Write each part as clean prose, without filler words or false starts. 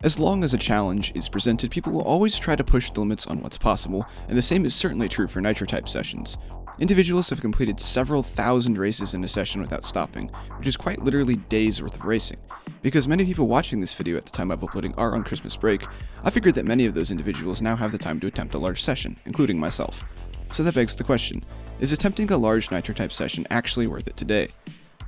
As long as a challenge is presented, people will always try to push the limits on what's possible, and the same is certainly true for Nitro Type sessions. Individuals have completed several thousand races in a session without stopping, which is quite literally days worth of racing. Because many people watching this video at the time of uploading are on Christmas break, I figured that many of those individuals now have the time to attempt a large session, including myself. So that begs the question, is attempting a large Nitro Type session actually worth it today?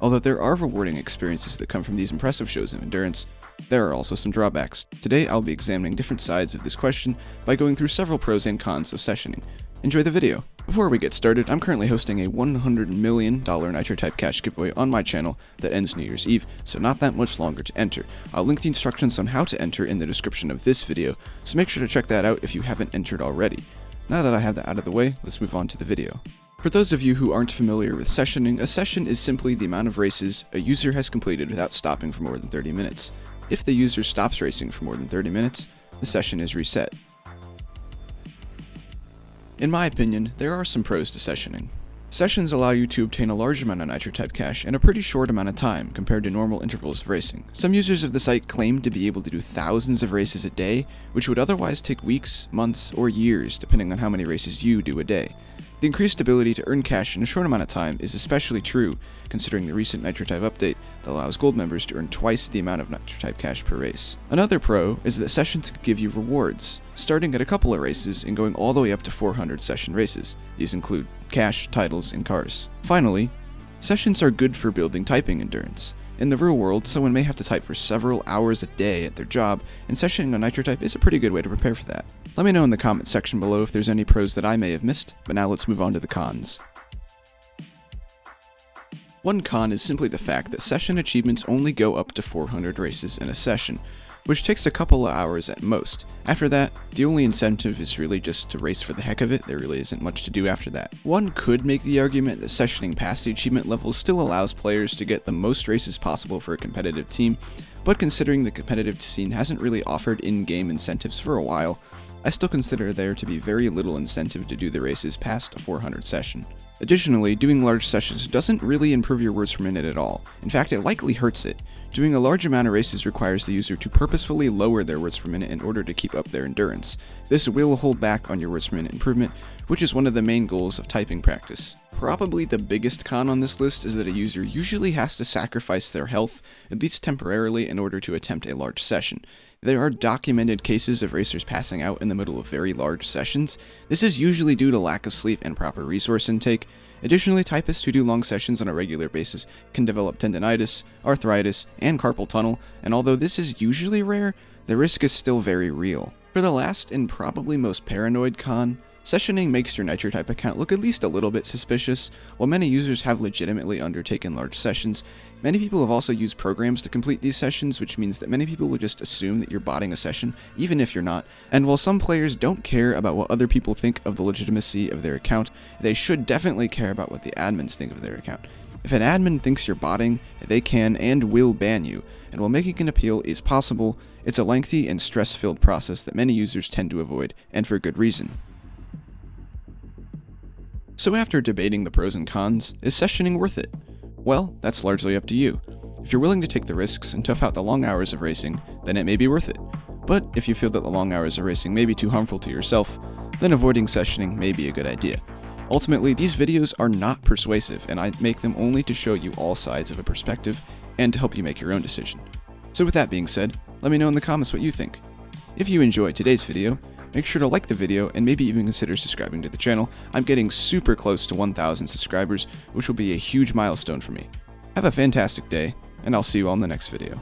Although there are rewarding experiences that come from these impressive shows of endurance, there are also some drawbacks. Today I'll be examining different sides of this question by going through several pros and cons of sessioning. Enjoy the video! Before we get started, I'm currently hosting a $100 million Nitro Type cash giveaway on my channel that ends New Year's Eve, so not that much longer to enter. I'll link the instructions on how to enter in the description of this video, so make sure to check that out if you haven't entered already. Now that I have that out of the way, let's move on to the video. For those of you who aren't familiar with sessioning, a session is simply the amount of races a user has completed without stopping for more than 30 minutes. If the user stops racing for more than 30 minutes, the session is reset. In my opinion, there are some pros to sessioning. Sessions allow you to obtain a large amount of Nitro Type cash in a pretty short amount of time compared to normal intervals of racing. Some users of the site claim to be able to do thousands of races a day, which would otherwise take weeks, months, or years depending on how many races you do a day. The increased ability to earn cash in a short amount of time is especially true considering the recent Nitro Type update that allows gold members to earn twice the amount of Nitro Type cash per race. Another pro is that sessions can give you rewards, starting at a couple of races and going all the way up to 400 session races. These include cash, titles, and cars. Finally, sessions are good for building typing endurance. In the real world, someone may have to type for several hours a day at their job, and sessioning on Nitro Type is a pretty good way to prepare for that. Let me know in the comment section below if there's any pros that I may have missed, but now let's move on to the cons. One con is simply the fact that session achievements only go up to 400 races in a session, which takes a couple of hours at most. After that, the only incentive is really just to race for the heck of it. There really isn't much to do after that. One could make the argument that sessioning past the achievement level still allows players to get the most races possible for a competitive team, but considering the competitive scene hasn't really offered in-game incentives for a while, I still consider there to be very little incentive to do the races past a 400 session. Additionally, doing large sessions doesn't really improve your words per minute at all. In fact, it likely hurts it. Doing a large amount of races requires the user to purposefully lower their words per minute in order to keep up their endurance. This will hold back on your words per minute improvement, which is one of the main goals of typing practice. Probably the biggest con on this list is that a user usually has to sacrifice their health, at least temporarily, in order to attempt a large session. There are documented cases of racers passing out in the middle of very large sessions. This is usually due to lack of sleep and proper resource intake. Additionally, typists who do long sessions on a regular basis can develop tendinitis, arthritis, and carpal tunnel, and although this is usually rare, the risk is still very real. For the last and probably most paranoid con, sessioning makes your Nitro Type account look at least a little bit suspicious. While many users have legitimately undertaken large sessions, many people have also used programs to complete these sessions, which means that many people will just assume that you're botting a session, even if you're not. And while some players don't care about what other people think of the legitimacy of their account, they should definitely care about what the admins think of their account. If an admin thinks you're botting, they can and will ban you, and while making an appeal is possible, it's a lengthy and stress-filled process that many users tend to avoid, and for good reason. So after debating the pros and cons, is sessioning worth it? Well, that's largely up to you. If you're willing to take the risks and tough out the long hours of racing, then it may be worth it. But if you feel that the long hours of racing may be too harmful to yourself, then avoiding sessioning may be a good idea. Ultimately, these videos are not persuasive, and I make them only to show you all sides of a perspective and to help you make your own decision. So with that being said, let me know in the comments what you think. If you enjoyed today's video, make sure to like the video and maybe even consider subscribing to the channel. I'm getting super close to 1,000 subscribers, which will be a huge milestone for me. Have a fantastic day, and I'll see you all in the next video.